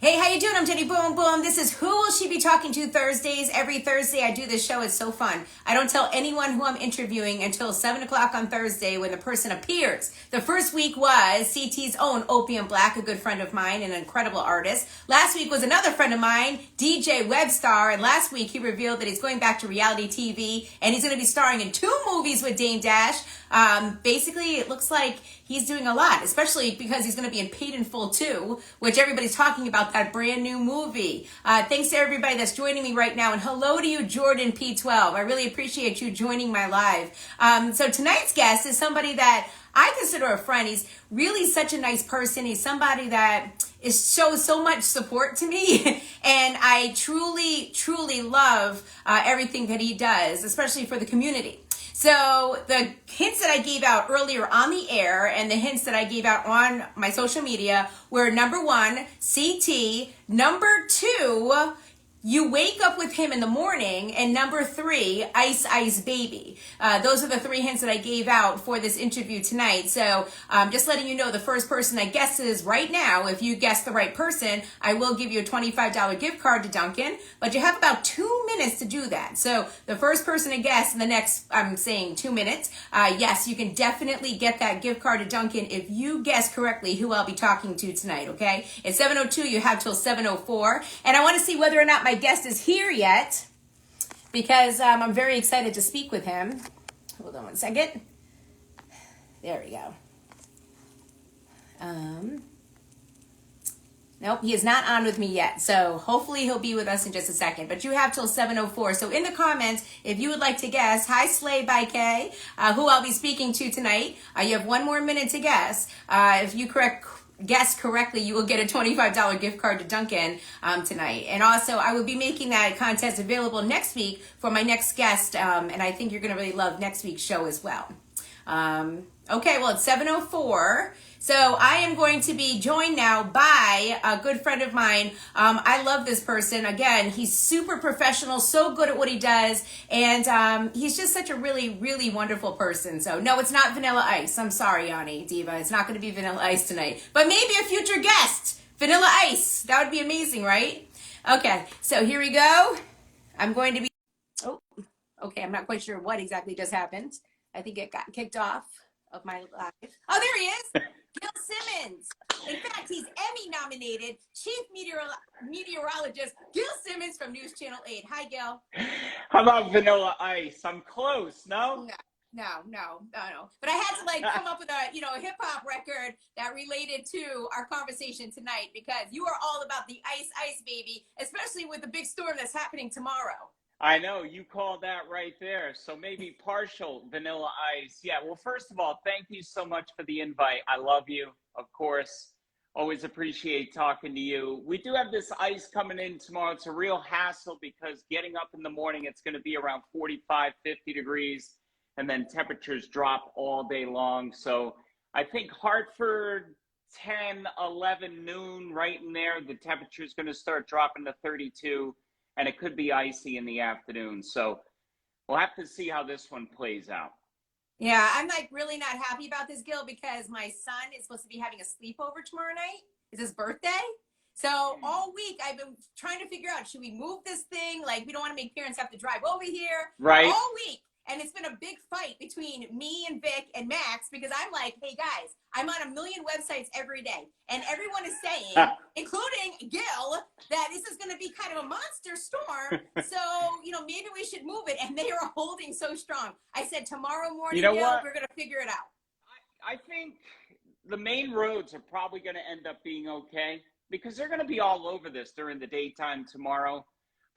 Hey, how you doing? I'm Jenny Boom Boom. This is Who Will She Be Talking to Thursdays. Every Thursday I do this show. It's so fun. I don't tell anyone who I'm interviewing until 7 o'clock on Thursday when the person appears. The first week was CT's own Opium Black, a good friend of mine, an incredible artist. Last week was another friend of mine, DJ Webstar, and last week he revealed that he's going back to reality TV and he's going to be starring in 2 movies with Dame Dash. Basically, it looks like he's doing a lot, especially because he's going to be in Paid in Full 2, which everybody's talking about, that brand new movie. Thanks to everybody that's joining me right now, and hello to you, Jordan P12. I really appreciate you joining my live. So tonight's guest is somebody that I consider a friend. He's really such a nice person. He's somebody that shows so much support to me, and I truly love everything that he does, especially for the community. So the hints that I gave out earlier on the air and the hints that I gave out on my social media were: number 1, CT; number 2, you wake up with him in the morning; and number 3, Ice Ice Baby. Those are the 3 hints that I gave out for this interview tonight. So just letting you know, the first person that guesses right now, if you guess the right person, I will give you a $25 gift card to Dunkin', but you have about 2 minutes to do that. So the first person to guess in the next, I'm saying 2 minutes, yes, you can definitely get that gift card to Dunkin' if you guess correctly who I'll be talking to tonight, okay? It's 7:02, you have till 7:04, and I want to see whether or not my guest is here yet, because I'm very excited to speak with him. Hold on one second. There we go. Nope, he is not on with me yet, so hopefully he'll be with us in just a second. But you have till 7:04. So in the comments, if you would like to guess, hi Slay by K, who I'll be speaking to tonight. You have 1 more minute to guess. If you guess correctly, you will get a $25 gift card to Dunkin' tonight. And also, I will be making that contest available next week for my next guest, and I think you're going to really love next week's show as well. Okay, well, it's 7:04. So I am going to be joined now by a good friend of mine. I love this person. Again, he's super professional, so good at what he does, and he's just such a really wonderful person. So no, it's not Vanilla Ice. I'm sorry, Yanni Diva. It's not going to be Vanilla Ice tonight, but maybe a future guest, Vanilla Ice. That would be amazing, right? Okay, so here we go. I'm going to be, oh, okay, I'm not quite sure what exactly just happened. I think it got kicked off of my live. Oh, there he is. Gil Simmons. In fact, he's Emmy nominated Chief Meteorologist Gil Simmons from News Channel 8. Hi, Gil. How about Vanilla Ice? I'm close, no? No. But I had to come up with a hip hop record that related to our conversation tonight, because you are all about the Ice Baby, especially with the big storm that's happening tomorrow. I know, you called that right there. So maybe partial Vanilla Ice. Yeah, well, first of all, thank you so much for the invite. I love you, of course. Always appreciate talking to you. We do have this ice coming in tomorrow. It's a real hassle because getting up in the morning, it's going to be around 45, 50 degrees, and then temperatures drop all day long. So I think Hartford, 10, 11, noon, right in there, the temperature is going to start dropping to 32. And it could be icy in the afternoon. So we'll have to see how this one plays out. Yeah, I'm really not happy about this, Gil, because my son is supposed to be having a sleepover tomorrow night. It's his birthday. So all week I've been trying to figure out, should we move this thing? We don't want to make parents have to drive over here. Right. All week. And it's been a big fight between me and Vic and Max, because I'm like, hey guys, I'm on 1 million websites every day, and everyone is saying, including Gil, that this is going to be kind of a monster storm. So, maybe we should move it. And they are holding so strong. I said, tomorrow morning, Gil, we're going to figure it out. I think the main roads are probably going to end up being okay, because they're going to be all over this during the daytime tomorrow.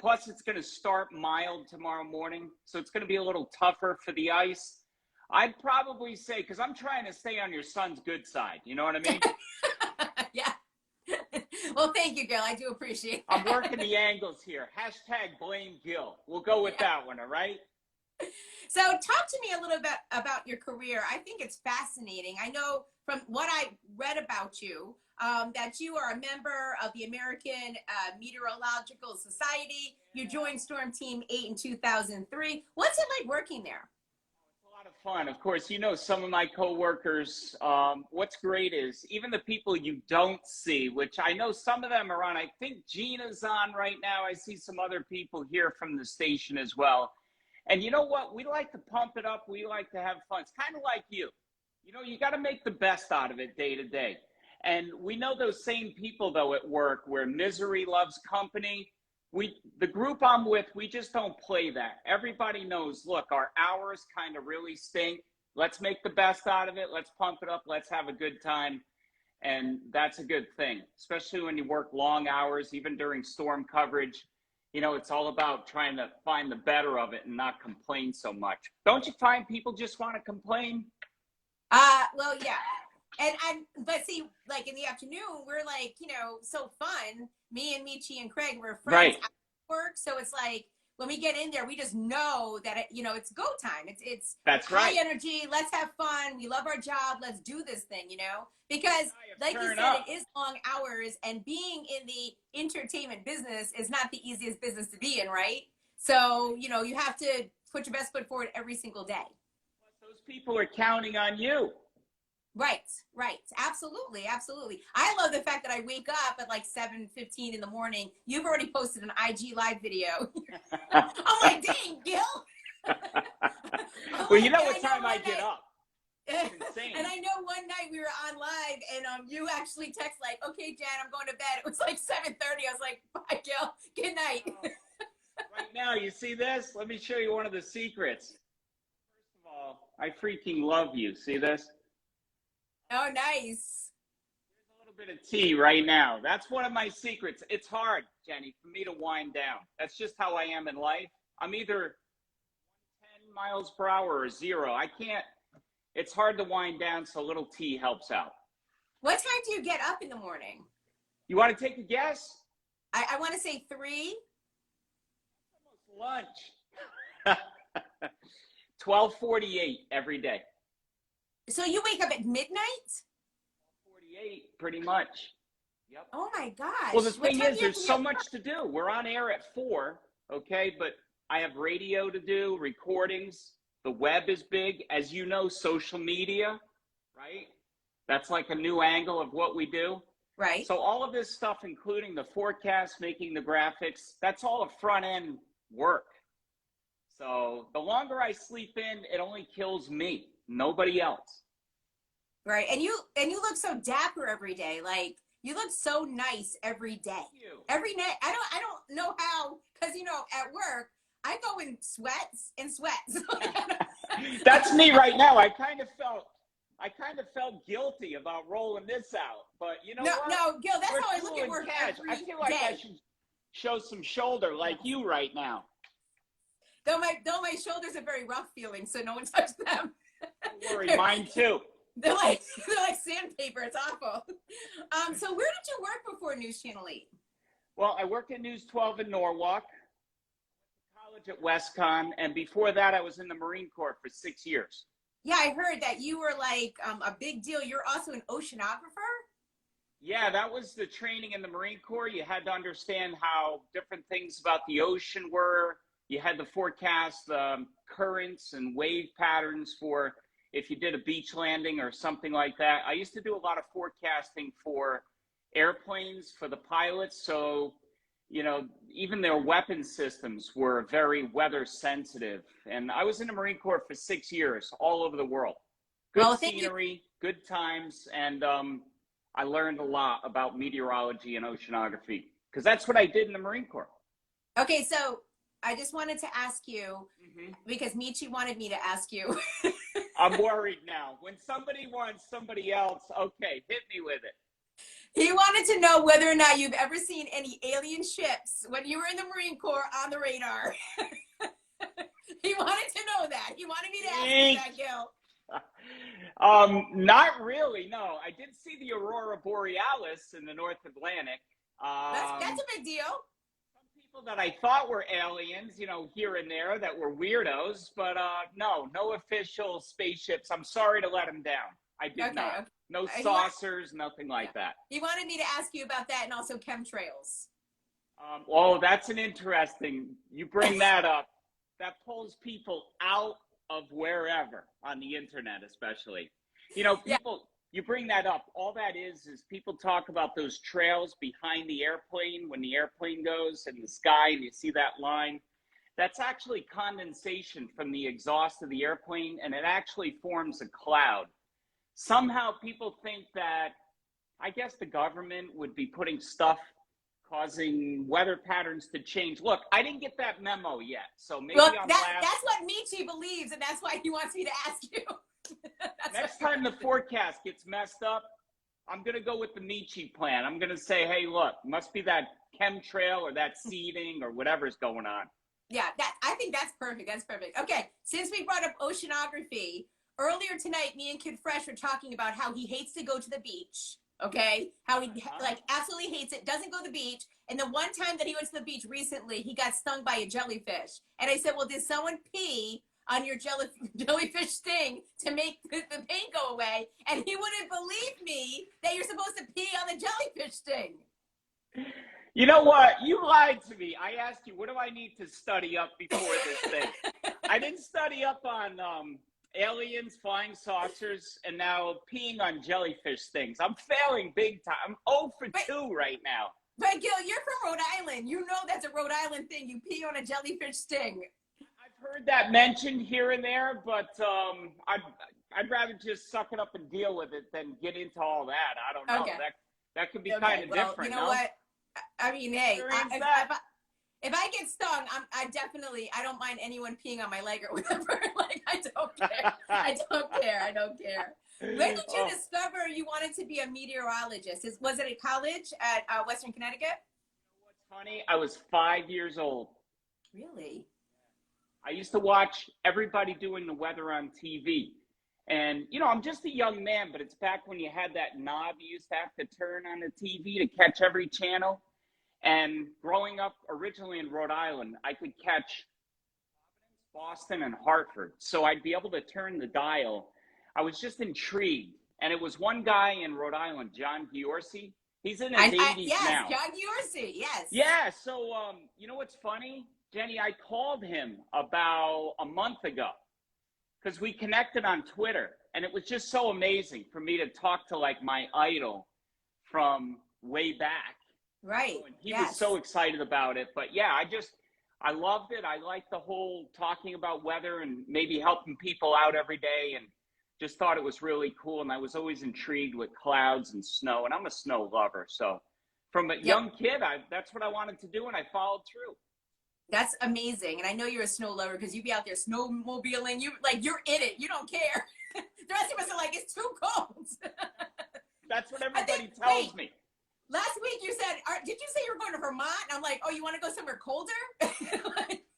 Plus, it's going to start mild tomorrow morning, so it's going to be a little tougher for the ice. I'd probably say, because I'm trying to stay on your son's good side. You know what I mean? Yeah. Well, thank you, Gil. I do appreciate that. I'm working the angles here. Hashtag blame Gil. We'll go with that one, all right? So talk to me a little bit about your career. I think it's fascinating. I know from what I read about you, that you are a member of the American Meteorological Society. You joined Storm Team 8 in 2003. What's it like working there? It's a lot of fun. Of course, you know, some of my coworkers, what's great is even the people you don't see, which I know some of them are on. I think Gina's on right now. I see some other people here from the station as well. And you know what? We like to pump it up. We like to have fun. It's kind of like you. You know, you got to make the best out of it day to day. And we know those same people, though, at work where misery loves company. The group I'm with, we just don't play that. Everybody knows, look, our hours kind of really stink. Let's make the best out of it. Let's pump it up. Let's have a good time. And that's a good thing, especially when you work long hours, even during storm coverage. You know, it's all about trying to find the better of it and not complain so much. Don't you find people just want to complain? Well, yeah. But see, like in the afternoon, we're like, you know, so fun. Me and Michi and Craig, we're friends at work. So it's like when we get in there, we just know that, you know, it's go time. It's That's high right. energy. Let's have fun. We love our job. Let's do this thing, you know, because like you said, up. it is long hours, and being in the entertainment business is not the easiest business to be in, right? So, you know, you have to put your best foot forward every single day. Those people are counting on you. Right. Absolutely. I love the fact that I wake up at like 7:15 in the morning. You've already posted an IG live video. I'm like, dang, Gil. Well, you know what time I get up. It's insane. And I know one night we were on live and you actually text like, okay, Jan, I'm going to bed. It was like 7:30. I was like, bye, Gil. Good night. Right now, you see this? Let me show you one of the secrets. First of all, I freaking love you. See this? Oh, nice. There's a little bit of tea right now. That's one of my secrets. It's hard, Jenny, for me to wind down. That's just how I am in life. I'm either 10 miles per hour or 0. I can't. It's hard to wind down, so a little tea helps out. What time do you get up in the morning? You want to take a guess? I want to say 3. Almost lunch. 12:48 every day. So you wake up at midnight? 48, pretty much. Yep. Oh my gosh. Well, the thing is, there's so much to do. We're on air at 4, okay? But I have radio to do, recordings. The web is big. As you know, social media, right? That's like a new angle of what we do. Right. So all of this stuff, including the forecast, making the graphics, that's all a front end work. So the longer I sleep in, it only kills me, nobody else. Right. And you look so dapper every day. Like you look so nice every day. Every night. I don't know how, because you know, at work, I go in sweats. That's me right now. I kind of felt guilty about rolling this out, but you know what? No, Gil, that's how I look at work every I feel like day. I should show some shoulder like you right now. Though my shoulders are very rough feeling, so no one touched them. Don't worry, mine too. They're like sandpaper. It's awful. So where did you work before News Channel 8? Well, I worked at News 12 in Norwalk, college at WestCon, and before that, I was in the Marine Corps for 6 years. Yeah, I heard that you were like a big deal. You're also an oceanographer? Yeah, that was the training in the Marine Corps. You had to understand how different things about the ocean were. You had to forecast currents and wave patterns for if you did a beach landing or something like that. I used to do a lot of forecasting for airplanes, for the pilots. So, you know, even their weapon systems were very weather sensitive. And I was in the Marine Corps for 6 years, all over the world. Good scenery, good times, and I learned a lot about meteorology and oceanography because that's what I did in the Marine Corps. Okay, so I just wanted to ask you, because Michi wanted me to ask you. I'm worried now. When somebody wants somebody else, okay, hit me with it. He wanted to know whether or not you've ever seen any alien ships when you were in the Marine Corps on the radar. He wanted to know that. He wanted me to ask you that, Gil. Not really, no. I did see the Aurora Borealis in the North Atlantic. That's a big deal. Some people that I thought were aliens, you know, here and there that were weirdos, but no official spaceships. I'm sorry to let them down. I did not. Okay. No saucers, nothing like that. He wanted me to ask you about that and also chemtrails. Well, that's an interesting, you bring that up. That pulls people out of wherever on the internet, especially. You know, Yeah. people, you bring that up. All that is people talk about those trails behind the airplane when the airplane goes in the sky and you see that line. That's actually condensation from the exhaust of the airplane, and it actually forms a cloud. Somehow people think that, I guess the government would be putting stuff causing weather patterns to change. Look, I didn't get that memo yet, so maybe Well, I'm that's what Michi believes, and that's why he wants me to ask you. Next time the forecast gets messed up, I'm going to go with the Michi plan. I'm going to say, hey, look, must be that chemtrail or that seeding or whatever's going on. Yeah, I think that's perfect. That's perfect. Okay, since we brought up oceanography, earlier tonight, me and Kid Fresh were talking about how he hates to go to the beach. Okay, how he like absolutely hates it, doesn't go to the beach. And the one time that he went to the beach recently, he got stung by a jellyfish. And I said, well, did someone pee on your jellyfish sting to make the pain go away? And he wouldn't believe me that you're supposed to pee on the jellyfish sting. You know what? You lied to me. I asked you, what do I need to study up before this thing? I didn't study up on aliens, flying saucers, and now peeing on jellyfish stings. I'm failing big time. I'm 0 for 2 right now. But Gil, you're from Rhode Island. You know that's a Rhode Island thing. You pee on a jellyfish sting. I've heard that mentioned here and there, but I'd rather just suck it up and deal with it than get into all that. I don't know. Okay. That could be kind of different. You know what? I mean, hey, if I get stung, I don't mind anyone peeing on my leg or whatever. Like, I don't care. I don't care. When did you discover you wanted to be a meteorologist? Was it at college at Western Connecticut? What's funny? I was 5 years old. Really? I used to watch everybody doing the weather on TV. And, you know, I'm just a young man, but it's back when you had that knob you used to have to turn on the TV to catch every channel. And growing up originally in Rhode Island, I could catch Boston and Hartford. So I'd be able to turn the dial. I was just intrigued. And it was one guy in Rhode Island, John Giorgi. He's in his 80s now. Yes, John Giorgi, yes. Yeah, so you know what's funny? Jenny, I called him about a month ago, because we connected on Twitter, and it was just so amazing for me to talk to like my idol from way back. Right. And he was so excited about it. But yeah, I loved it. I liked the whole talking about weather and maybe helping people out every day, and just thought it was really cool. And I was always intrigued with clouds and snow, and I'm a snow lover. So from a young kid, that's what I wanted to do, and I followed through. That's amazing. And I know you're a snow lover because you be out there snowmobiling. You're in it. You don't care. The rest of us are like, it's too cold. That's what everybody tells me. Last week you said, did you say you were going to Vermont? And I'm like, oh, you want to go somewhere colder?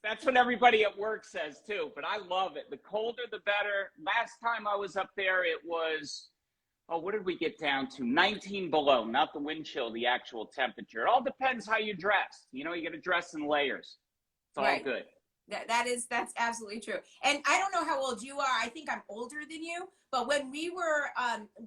That's what everybody at work says too, but I love it. The colder, the better. Last time I was up there, it was, what did we get down to? 19 below, not the wind chill, the actual temperature. It all depends how you dress. You know, you got to dress in layers. It's all good. That's absolutely true. And I don't know how old you are. I think I'm older than you. But when we were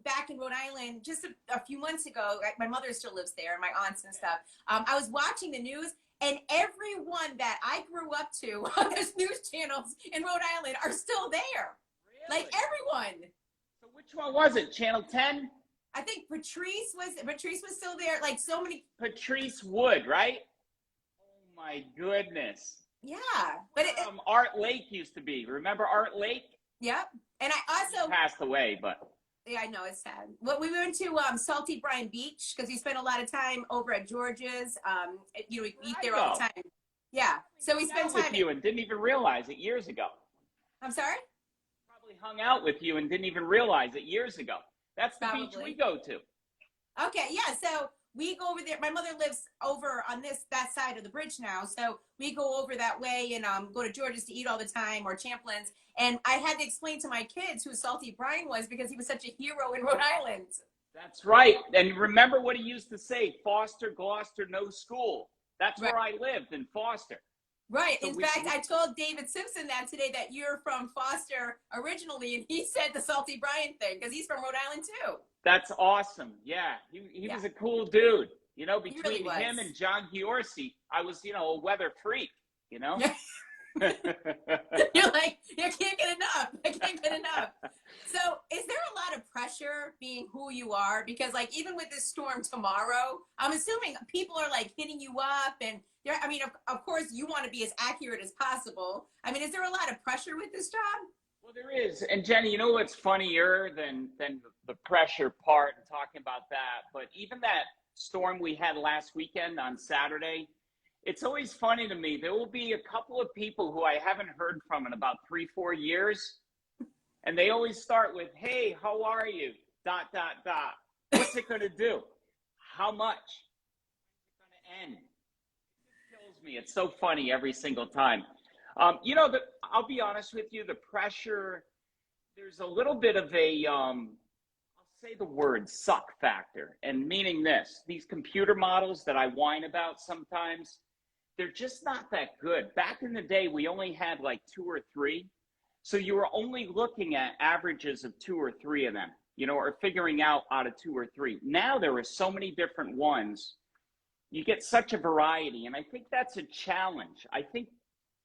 back in Rhode Island just a few months ago, my mother still lives there, and my aunts and stuff. I was watching the news, and everyone that I grew up to on those news channels in Rhode Island are still there. Really? Like everyone. So which one was it? Channel 10? I think Patrice was still there. Like so many. Patrice Wood, right? Oh my goodness. Yeah, but Art Lake used to be. Remember Art Lake? Yep. And I also he passed away, but yeah, I know it's sad. Well, we went to Salty Brine Beach because we spent a lot of time over at George's. You know, we eat there all the time. Yeah, so we spent time with you and didn't even realize it years ago. I'm sorry? Probably hung out with you and didn't even realize it years ago. That's the beach we go to. Okay, yeah. So we go over there. My mother lives over on that side of the bridge now, so we go over that way and go to George's to eat all the time, or Champlin's. And I had to explain to my kids who Salty Brine was because he was such a hero in Rhode Island. That's right. And remember what he used to say: Foster, Gloucester, no school. That's where I lived, in Foster. Right. So in fact, I told David Simpson that today, that you're from Foster originally, and he said the Salty Brine thing because he's from Rhode Island too. That's awesome. Yeah, he was a cool dude. You know, between really him and John Giorgi, I was, you know, a weather freak, you know? You're like, I can't get enough. I can't get enough. So, is there a lot of pressure being who you are? Because, like, even with this storm tomorrow, I'm assuming people are like hitting you up, and I mean, of course, you want to be as accurate as possible. I mean, is there a lot of pressure with this job? Well, there is. And Jenny, you know what's funnier than the pressure part and talking about that? But even that storm we had last weekend on Saturday, it's always funny to me. There will be a couple of people who I haven't heard from in about 3, 4 years. And they always start with, hey, how are you? Dot, dot, dot. What's it going to do? How much? When's it going to end? It kills me. It's so funny every single time. You know, I'll be honest with you, the pressure, there's a little bit of a, I'll say the word suck factor. And meaning this, these computer models that I whine about sometimes, they're just not that good. Back in the day, we only had like 2 or 3. So you were only looking at averages of 2 or 3 of them, you know, or figuring out of 2 or 3. Now there are so many different ones. You get such a variety. And I think that's a challenge. I think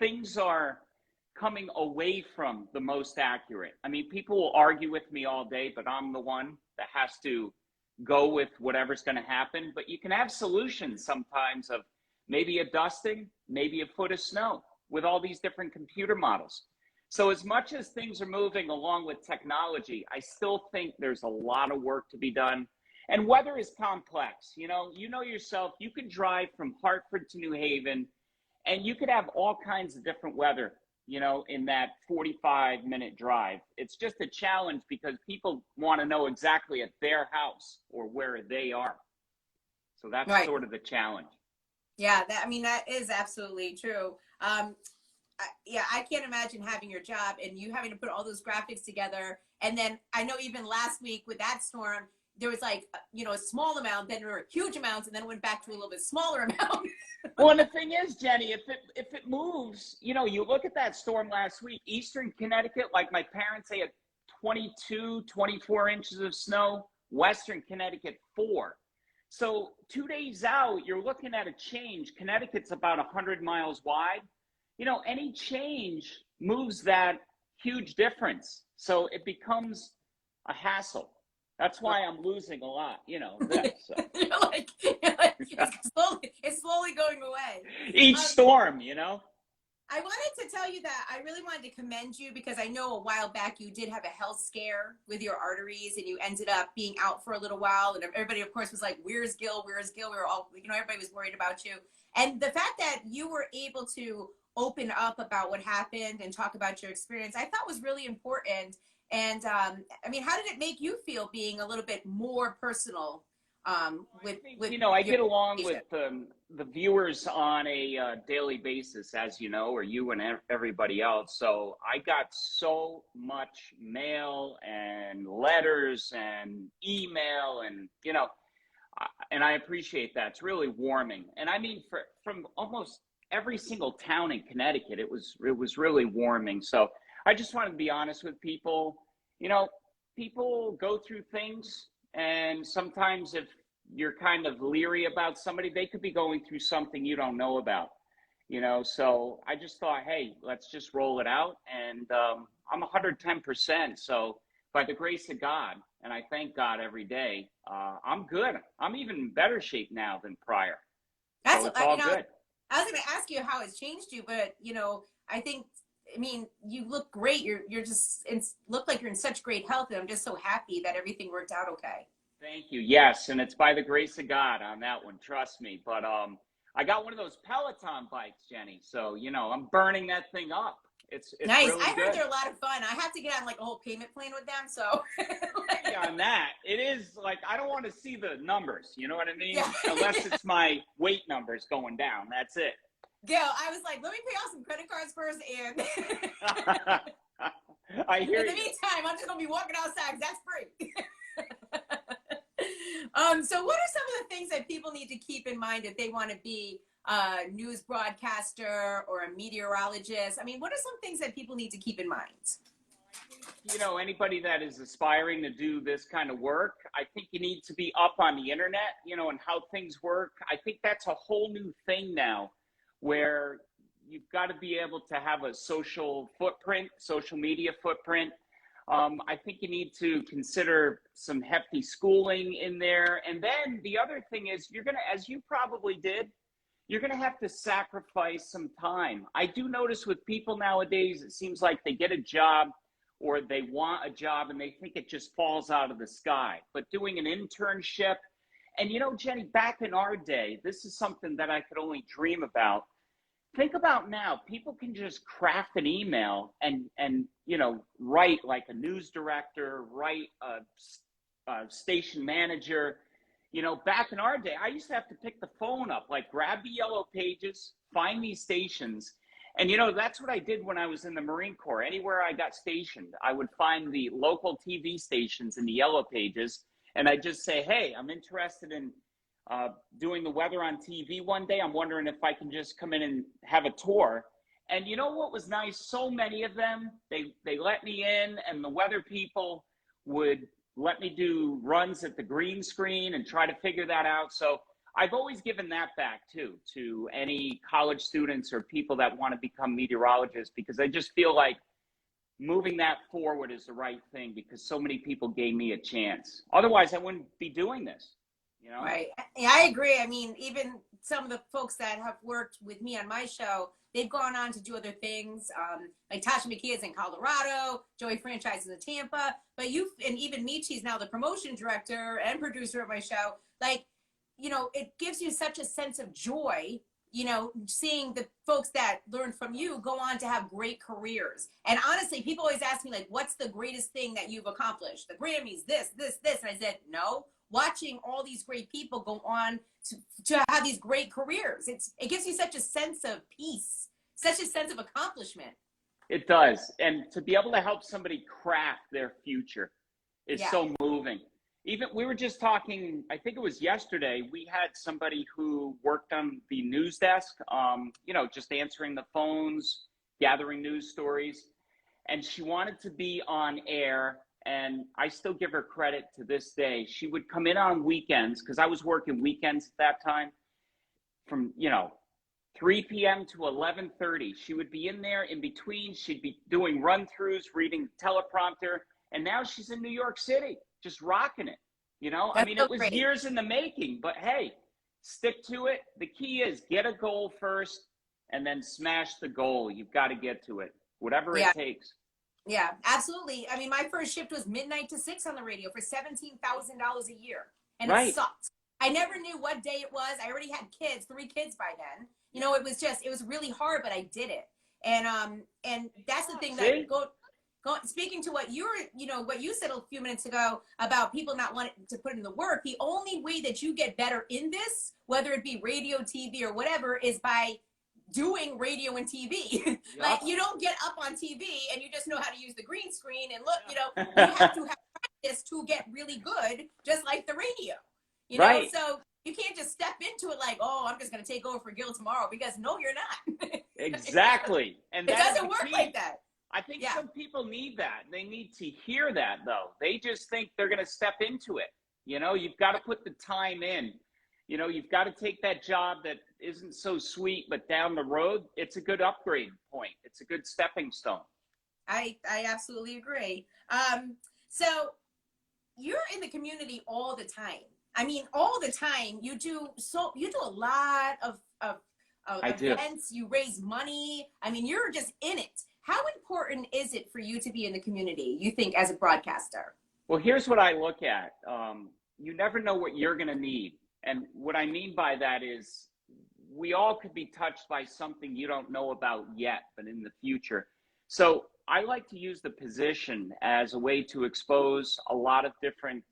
things are coming away from the most accurate. I mean, people will argue with me all day, but I'm the one that has to go with whatever's going to happen. But you can have solutions sometimes of maybe a dusting, maybe a foot of snow with all these different computer models. So as much as things are moving along with technology, I still think there's a lot of work to be done. And weather is complex. You know yourself, you could drive from Hartford to New Haven and you could have all kinds of different weather, you know, in that 45-minute drive. It's just a challenge because people want to know exactly at their house or where they are. So that's Right. sort of the challenge. Yeah, I mean, that is absolutely true. I can't imagine having your job and you having to put all those graphics together. And then I know even last week with that storm, there was like, you know, a small amount, then there were huge amounts, and then it went back to a little bit smaller amount. Well, and the thing is, Jenny, if it moves, you know, you look at that storm last week, Eastern Connecticut, like my parents, they had 22, 24 inches of snow, Western Connecticut, 4. So 2 days out, you're looking at a change. Connecticut's about 100 miles wide. You know, any change moves that huge difference. So it becomes a hassle. That's why I'm losing a lot, you know. So. you're like it's slowly going away. Each storm, you know. I wanted to tell you that I really wanted to commend you because I know a while back you did have a health scare with your arteries and you ended up being out for a little while. And everybody, of course, was like, where's Gil? Where's Gil? We were all, you know, everybody was worried about you. And the fact that you were able to open up about what happened and talk about your experience, I thought was really important. And I mean, how did it make you feel being a little bit more personal with you know, I get along with the viewers on a daily basis, as you know, or you and everybody else. So I got so much mail and letters and email, and you know, and I appreciate that. It's really warming. And I mean, from almost every single town in Connecticut, it was really warming. So I just wanted to be honest with people. You know, people go through things, and sometimes if you're kind of leery about somebody, they could be going through something you don't know about, you know. So I just thought, hey, let's just roll it out. And I'm 110%. So by the grace of God, and I thank God every day, I'm good. I'm even in better shape now than prior. So it's all good. I was going to ask you how it's changed you, but you know, I mean, you look great. You're just look like you're in such great health, and I'm just so happy that everything worked out okay. Thank you. Yes, and it's by the grace of God on that one. Trust me. But I got one of those Peloton bikes, Jenny. So you know, I'm burning that thing up. It's nice. Really I heard good. they're a lot of fun. I have to get on like a whole payment plan with them. So yeah, on that, it is like I don't want to see the numbers. You know what I mean? Yeah. Unless it's my weight numbers going down. That's it. Gil, I was like, let me pay off some credit cards first, and I hear in the you. meantime, I'm just gonna be walking outside. That's free. So what are some of the things that people need to keep in mind if they want to be a news broadcaster or a meteorologist? I mean, what are some things that people need to keep in mind? You know, anybody that is aspiring to do this kind of work, I think you need to be up on the internet, you know, and how things work. I think that's a whole new thing now where you've got to be able to have a social footprint, social media footprint. I think you need to consider some hefty schooling in there. And then the other thing is you're going to, as you probably did, you're going to have to sacrifice some time. I do notice with people nowadays, it seems like they get a job or they want a job and they think it just falls out of the sky. But doing an internship, and you know, Jenny, back in our day, this is something that I could only dream about. Think about now, people can just craft an email and you know, write like a news director, write a station manager. You know, back in our day, I used to have to pick the phone up, like grab the yellow pages, find these stations. And, you know, that's what I did when I was in the Marine Corps. Anywhere I got stationed, I would find the local TV stations in the yellow pages. And I'd just say, hey, I'm interested in doing the weather on TV one day. I'm wondering if I can just come in and have a tour. And you know what was nice? So many of them, they let me in, and the weather people would let me do runs at the green screen and try to figure that out. So I've always given that back too, to any college students or people that want to become meteorologists, because I just feel like moving that forward is the right thing, because so many people gave me a chance. Otherwise, I wouldn't be doing this, you know? Right. Yeah, I agree. I mean, even some of the folks that have worked with me on my show, they've gone on to do other things. Like Tasha McKee is in Colorado, Joey Franchise is in Tampa, but and even Michi's now the promotion director and producer of my show. Like, you know, it gives you such a sense of joy, you know, seeing the folks that learn from you go on to have great careers. And honestly, people always ask me, like, what's the greatest thing that you've accomplished? The Grammys, this. And I said, no, watching all these great people go on to have these great careers. It gives you such a sense of peace, such a sense of accomplishment. It does. And to be able to help somebody craft their future is so moving. Even we were just talking, I think it was yesterday, we had somebody who worked on the news desk, you know, just answering the phones, gathering news stories. And she wanted to be on air. And I still give her credit to this day. She would come in on weekends, because I was working weekends at that time, from, you know, 3 p.m. to 11:30. She would be in there in between. She'd be doing run-throughs, reading teleprompter. And now she's in New York City, just rocking it. You know, That's I mean, so it was great. years in the making, but hey, stick to it. The key is get a goal first and then smash the goal. You've got to get to it, whatever it takes. Yeah, absolutely. I mean, my first shift was midnight to 6 on the radio for $17,000 a year. And it sucked. I never knew what day it was. I already had kids, 3 kids by then. You know, it was really hard, but I did it. And that's the thing that speaking to what what you said a few minutes ago about people not wanting to put in the work, the only way that you get better in this, whether it be radio, TV, or whatever, is by doing radio and TV. Like, you don't get up on TV and you just know how to use the green screen and look, you know, you have to have practice to get really good, just like the radio, you know? So you can't just step into it like, oh, I'm just going to take over for Gil tomorrow, because no, you're not. Exactly. And it doesn't work like that. I think some people need that. They need to hear that, though. They just think they're going to step into it. You know, you've got to put the time in. You know, you've got to take that job that isn't so sweet, but down the road, it's a good upgrade point. It's a good stepping stone. I absolutely agree. So you're in the community all the time. I mean, all the time. You do a lot of events. You raise money. I mean, you're just in it. How important is it for you to be in the community, you think, as a broadcaster? Well, here's what I look at. You never know what you're going to need. And what I mean by that is we all could be touched by something you don't know about yet, but in the future. So I like to use the position as a way to expose a lot of different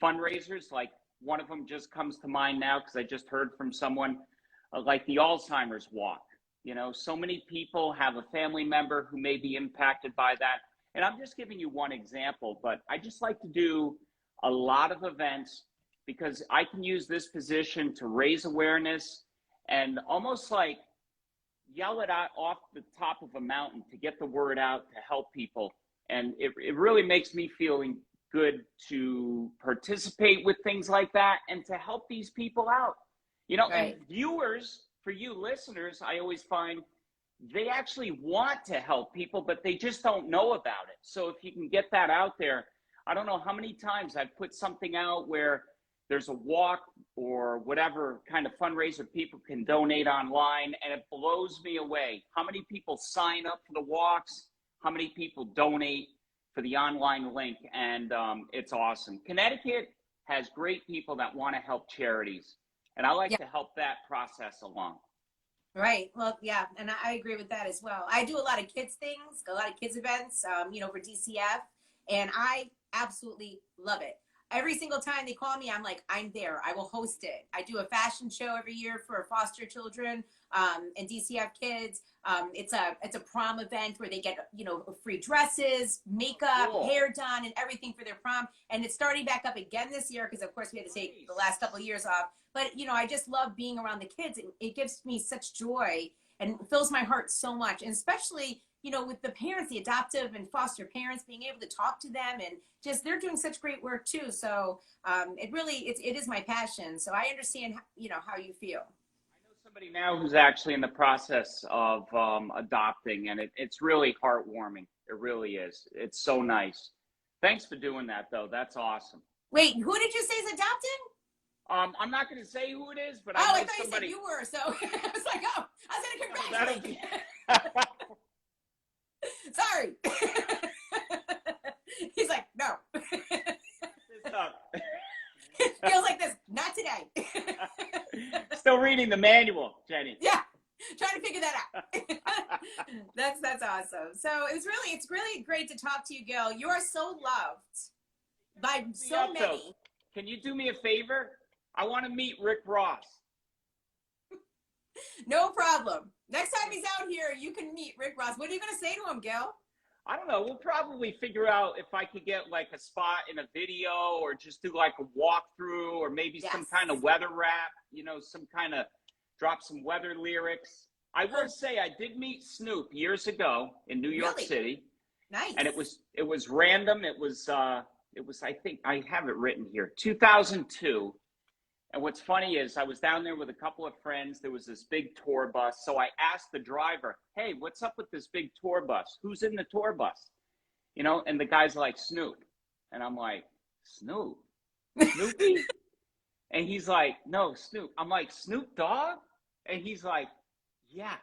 fundraisers. Like one of them just comes to mind now because I just heard from someone, like the Alzheimer's Walk. You know, so many people have a family member who may be impacted by that. And I'm just giving you one example, but I just like to do a lot of events because I can use this position to raise awareness and almost like yell it out off the top of a mountain to get the word out to help people. And it really makes me feeling good to participate with things like that and to help these people out. You know, and viewers for you listeners, I always find they actually want to help people, but they just don't know about it. So if you can get that out there, I don't know how many times I've put something out where there's a walk or whatever kind of fundraiser people can donate online, and it blows me away. How many people sign up for the walks? How many people donate for the online link? And it's awesome. Connecticut has great people that want to help charities, and I like Yeah. to help that process along. Right. Well, yeah, and I agree with that as well. I do a lot of kids things, a lot of kids events, for DCF, and I absolutely love it. Every single time they call me, I'm like, I'm there. I will host it. I do a fashion show every year for foster children and DCF kids. It's a prom event where they get free dresses, makeup, Cool. hair done, and everything for their prom. And it's starting back up again this year because, of course, we had to take the last couple of years off. But I just love being around the kids. It gives me such joy and fills my heart so much, and especially with the parents, the adoptive and foster parents, being able to talk to them, and just they're doing such great work too. So it is my passion. So I understand how you feel. I know somebody now who's actually in the process of adopting, and it's really heartwarming. It really is. It's so nice. Thanks for doing that, though. That's awesome. Wait, who did you say is adopting? I'm not going to say who it is, but I know thought somebody. You said you were. So I was like, I was going to congratulate you. Sorry. He's like, no. Feels like this. Not today. Still reading the manual, Jenny. Yeah. Trying to figure that out. That's awesome. So it's really great to talk to you, Gil. You are so loved by so many. Can you do me a favor? I want to meet Rick Ross. No problem. Next time he's out here, you can meet Rick Ross. What are you going to say to him, Gil? I don't know. We'll probably figure out if I could get like a spot in a video, or just do like a walkthrough, or maybe some kind of weather rap, some kind of drop some weather lyrics. I will say I did meet Snoop years ago in New York City. Nice. And it was random. It was I think I have it written here, 2002. And what's funny is I was down there with a couple of friends. There was this big tour bus. So I asked the driver, hey, what's up with this big tour bus? Who's in the tour bus? And the guy's like, Snoop. And I'm like, Snoop? Snoopy? And he's like, no, Snoop. I'm like, Snoop Dogg? And he's like, yeah.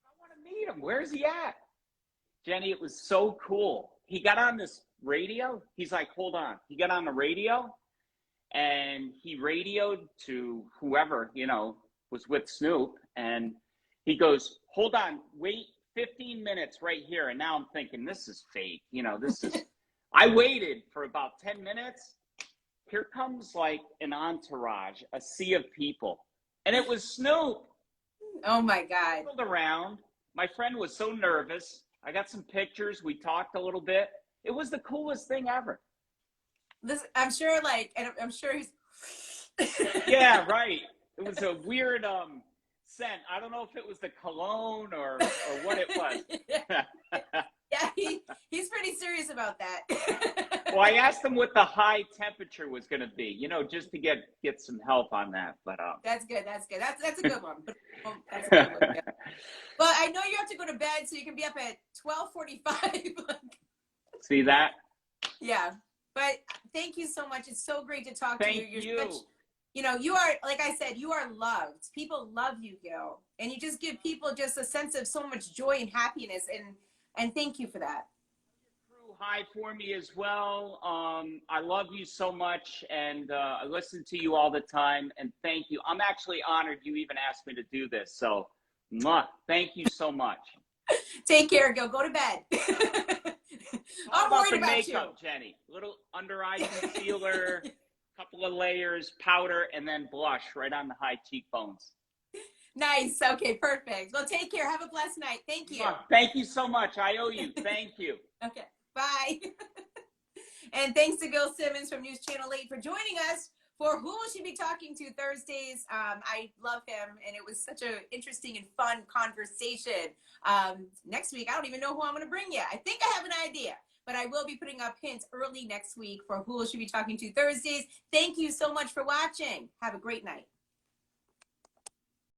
I want to meet him. Where's he at? Jenny, it was so cool. He got on this radio. He's like, hold on. He got on the radio. And he radioed to whoever, was with Snoop. And he goes, hold on, wait 15 minutes right here. And now I'm thinking, this is fake. I waited for about 10 minutes. Here comes like an entourage, a sea of people. And it was Snoop. Oh, my God. Around. My friend was so nervous. I got some pictures. We talked a little bit. It was the coolest thing ever. I'm sure, and I'm sure he's. Yeah, right. It was a weird scent. I don't know if it was the cologne or what it was. Yeah, he's pretty serious about that. Well, I asked him what the high temperature was going to be, just to get some help on that. But that's good. That's a good one. That's a good one. Yeah. But I know you have to go to bed, so you can be up at 12:45. See that? Yeah. But thank you so much. It's so great to talk to you. You're such, you are, like I said, you are loved. People love you, Gil. And you just give people just a sense of so much joy and happiness. And thank you for that. True high for me as well. I love you so much. And I listen to you all the time. And thank you. I'm actually honored you even asked me to do this. So thank you so much. Take care, Gil. Go to bed. I'm worried about makeup, you. Jenny. Little under eye concealer, couple of layers, powder, and then blush right on the high cheekbones. Nice. Okay, perfect. Well, take care. Have a blessed night. Thank you. Thank you so much. I owe you. Thank you. Okay. Bye. And thanks to Gil Simmons from News Channel 8 for joining us for Who Will She Be Talking To Thursdays. I love him, and it was such an interesting and fun conversation. Next week, I don't even know who I'm going to bring yet. I think I have an idea, but I will be putting up hints early next week for Who Will She Be Talking To Thursdays. Thank you so much for watching. Have a great night.